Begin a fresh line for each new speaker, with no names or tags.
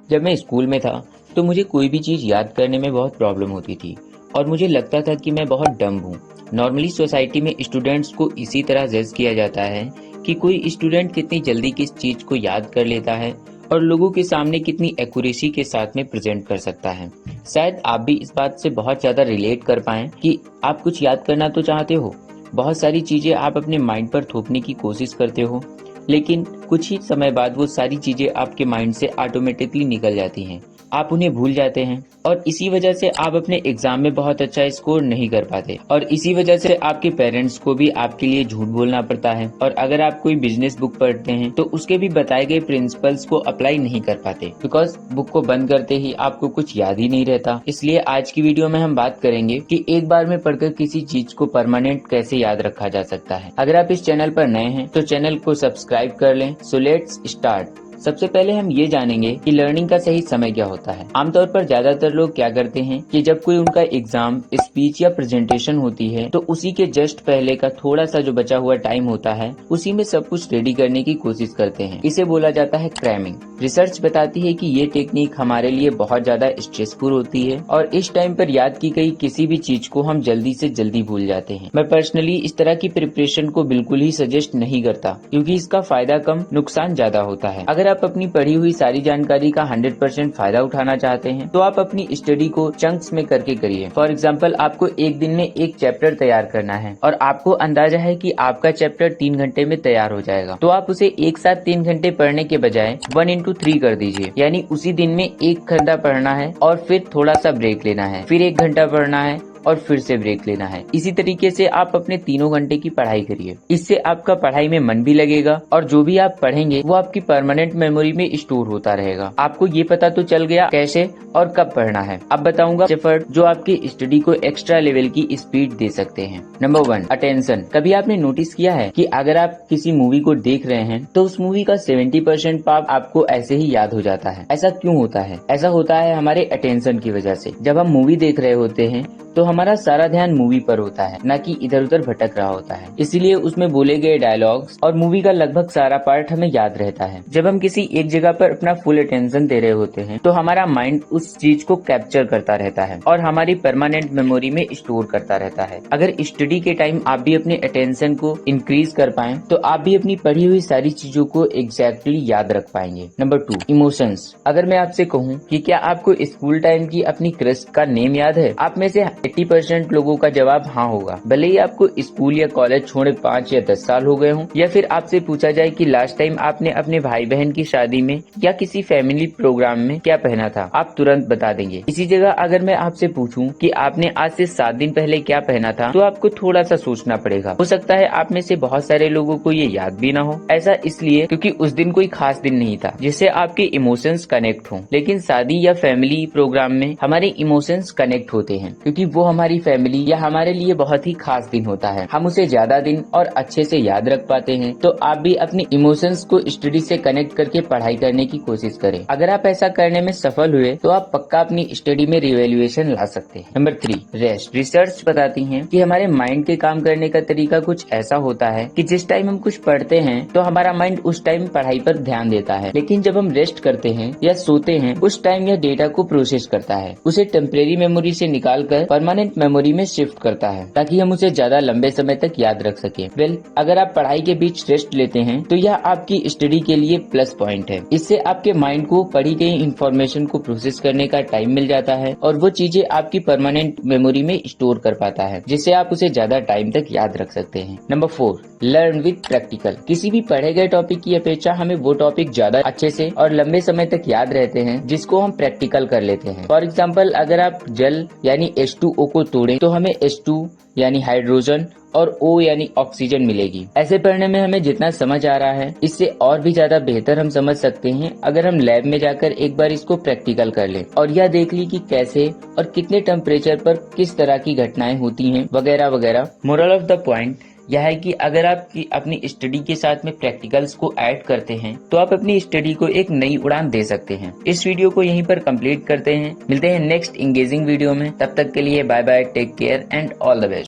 जब मैं स्कूल में था तो मुझे कोई भी चीज़ याद करने में बहुत प्रॉब्लम होती थी और मुझे लगता था कि मैं बहुत डम्ब हूँ। नॉर्मली सोसाइटी में स्टूडेंट्स को इसी तरह जज किया जाता है कि कोई स्टूडेंट कितनी जल्दी किस चीज़ को याद कर लेता है और लोगों के सामने कितनी एक्यूरेसी के साथ में प्रेजेंट कर सकता है। शायद आप भी इस बात से बहुत ज़्यादा रिलेट कर पाएं कि आप कुछ याद करना तो चाहते हो, बहुत सारी चीज़ें आप अपने माइंड पर थोपने की कोशिश करते हो, लेकिन कुछ ही समय बाद वो सारी चीजें आपके माइंड से ऑटोमेटिकली निकल जाती हैं, आप उन्हें भूल जाते हैं और इसी वजह से आप अपने एग्जाम में बहुत अच्छा स्कोर नहीं कर पाते और इसी वजह से आपके पेरेंट्स को भी आपके लिए झूठ बोलना पड़ता है। और अगर आप कोई बिजनेस बुक पढ़ते हैं तो उसके भी बताए गए प्रिंसिपल्स को अप्लाई नहीं कर पाते, बिकॉज बुक को बंद करते ही आपको कुछ याद ही नहीं रहता। इसलिए आज की वीडियो में हम बात करेंगे कि एक बार में पढ़कर किसी चीज को परमानेंट कैसे याद रखा जा सकता है। अगर आप इस चैनल पर नए हैं तो चैनल को सब्सक्राइब कर लें। So let's start. सबसे पहले हम ये जानेंगे कि लर्निंग का सही समय क्या होता है। आमतौर पर ज्यादातर लोग क्या करते हैं कि जब कोई उनका एग्जाम, स्पीच या प्रेजेंटेशन होती है तो उसी के जस्ट पहले का थोड़ा सा जो बचा हुआ टाइम होता है उसी में सब कुछ रेडी करने की कोशिश करते हैं। इसे बोला जाता है क्रैमिंग। रिसर्च बताती है कि ये टेक्निक हमारे लिए बहुत ज्यादा स्ट्रेसफुल होती है और इस टाइम पर याद की गई किसी भी चीज को हम जल्दी से जल्दी भूल जाते हैं। मैं पर्सनली इस तरह की प्रिपरेशन को बिल्कुल ही सजेस्ट नहीं करता, क्योंकि इसका फायदा कम नुकसान ज्यादा होता है। अगर आप अपनी पढ़ी हुई सारी जानकारी का 100% फायदा उठाना चाहते हैं तो आप अपनी स्टडी को चंक्स में करके करिए। फॉर एग्जाम्पल, आपको एक दिन में एक चैप्टर तैयार करना है और आपको अंदाजा है कि आपका चैप्टर 3 घंटे में तैयार हो जाएगा, तो आप उसे एक साथ 3 घंटे पढ़ने के बजाय 1 into 3 कर दीजिए। यानी उसी दिन में 1 घंटा पढ़ना है और फिर थोड़ा सा ब्रेक लेना है, फिर 1 घंटा पढ़ना है और फिर से ब्रेक लेना है। इसी तरीके से आप अपने 3 घंटे की पढ़ाई करिए। इससे आपका पढ़ाई में मन भी लगेगा और जो भी आप पढ़ेंगे वो आपकी परमानेंट मेमोरी में स्टोर होता रहेगा। आपको ये पता तो चल गया कैसे और कब पढ़ना है। अब बताऊंगा एफर्ट जो आपकी स्टडी को एक्स्ट्रा लेवल की स्पीड दे सकते हैं। Number 1, attention. कभी आपने नोटिस किया है कि अगर आप किसी मूवी को देख रहे हैं तो उस मूवी का 70% पार्ट आपको ऐसे ही याद हो जाता है। ऐसा क्यों होता है? ऐसा होता है हमारे अटेंशन की वजह से। जब हम मूवी देख रहे होते हैं तो हमारा सारा ध्यान मूवी पर होता है, न कि इधर उधर भटक रहा होता है। इसीलिए उसमें बोले गए डायलॉग्स और मूवी का लगभग सारा पार्ट हमें याद रहता है। जब हम किसी एक जगह पर अपना फुल अटेंशन दे रहे होते हैं तो हमारा माइंड उस चीज को कैप्चर करता रहता है और हमारी परमानेंट मेमोरी में स्टोर करता रहता है। अगर स्टडी के टाइम आप भी अपने अटेंशन को इंक्रीज कर पाएं तो आप भी अपनी पढ़ी हुई सारी चीजों को एग्जैक्टली याद रख पाएंगे। Number 2, emotions. अगर मैं आपसे कहूँ कि क्या आपको स्कूल टाइम की अपनी क्रश का नेम याद है, आप में से 80% लोगों का जवाब हाँ होगा। भले ही आपको स्कूल या कॉलेज छोड़े 5 या 10 साल हो गए हों, या फिर आपसे पूछा जाए कि लास्ट टाइम आपने अपने भाई बहन की शादी में या किसी फैमिली प्रोग्राम में क्या पहना था, आप तुरंत बता देंगे। इसी जगह अगर मैं आपसे पूछूं कि आपने आज से 7 दिन पहले क्या पहना था तो आपको थोड़ा सा सोचना पड़ेगा। हो सकता है आप में से बहुत सारे लोगों को ये याद भी ना हो। ऐसा इसलिए क्योंकि उस दिन कोई खास दिन नहीं था जिससे आपके इमोशंस कनेक्ट हों। लेकिन शादी या फैमिली प्रोग्राम में हमारे इमोशंस कनेक्ट होते हैं क्योंकि वो हमारी फैमिली या हमारे लिए बहुत ही खास दिन होता है। हम उसे ज्यादा दिन और अच्छे से याद रख पाते हैं। तो आप भी अपने इमोशंस को स्टडी से कनेक्ट करके पढ़ाई करने की कोशिश करें। अगर आप ऐसा करने में सफल हुए तो आप पक्का अपनी स्टडी में रिवैल्यूएशन ला सकते हैं। Number 3, rest. रिसर्च बताती है कि हमारे माइंड के काम करने का तरीका कुछ ऐसा होता है कि जिस टाइम हम कुछ पढ़ते हैं तो हमारा माइंड उस टाइम पढ़ाई पर ध्यान देता है, लेकिन जब हम रेस्ट करते हैं या सोते हैं उस टाइम यह डेटा को प्रोसेस करता है, उसे टेम्परेरी मेमोरी से निकालकर परमानेंट मेमोरी में शिफ्ट करता है ताकि हम उसे ज्यादा लंबे समय तक याद रख सके। अगर आप पढ़ाई के बीच रेस्ट लेते हैं तो यह आपकी स्टडी के लिए प्लस पॉइंट है। इससे आपके माइंड को पढ़ी गई इंफॉर्मेशन को प्रोसेस करने का टाइम मिल जाता है और वो चीजें आपकी परमानेंट मेमोरी में स्टोर कर पाता है, जिससे आप उसे ज्यादा टाइम तक याद रख सकते हैं। Number 4, learn with practical. किसी भी पढ़े गए टॉपिक की अपेक्षा हमें वो टॉपिक ज्यादा अच्छे से और लंबे समय तक याद रहते हैं जिसको हम प्रैक्टिकल कर लेते हैं। फॉर एग्जाम्पल, अगर आप जल यानी H2O को तोड़ें तो हमें H2 यानी हाइड्रोजन और O यानी ऑक्सीजन मिलेगी। ऐसे पढ़ने में हमें जितना समझ आ रहा है इससे और भी ज्यादा बेहतर हम समझ सकते हैं अगर हम लैब में जाकर एक बार इसको प्रैक्टिकल कर लें और यह देख ली कि कैसे और कितने टेम्परेचर पर किस तरह की घटनाएं होती हैं वगैरह वगैरह। मोरल ऑफ द पॉइंट यह है कि अगर आप अपनी स्टडी के साथ में प्रैक्टिकल्स को ऐड करते हैं तो आप अपनी स्टडी को एक नई उड़ान दे सकते हैं। इस वीडियो को यहीं पर कंप्लीट करते हैं। मिलते हैं नेक्स्ट इंगेजिंग वीडियो में। तब तक के लिए bye bye, take care and all the best.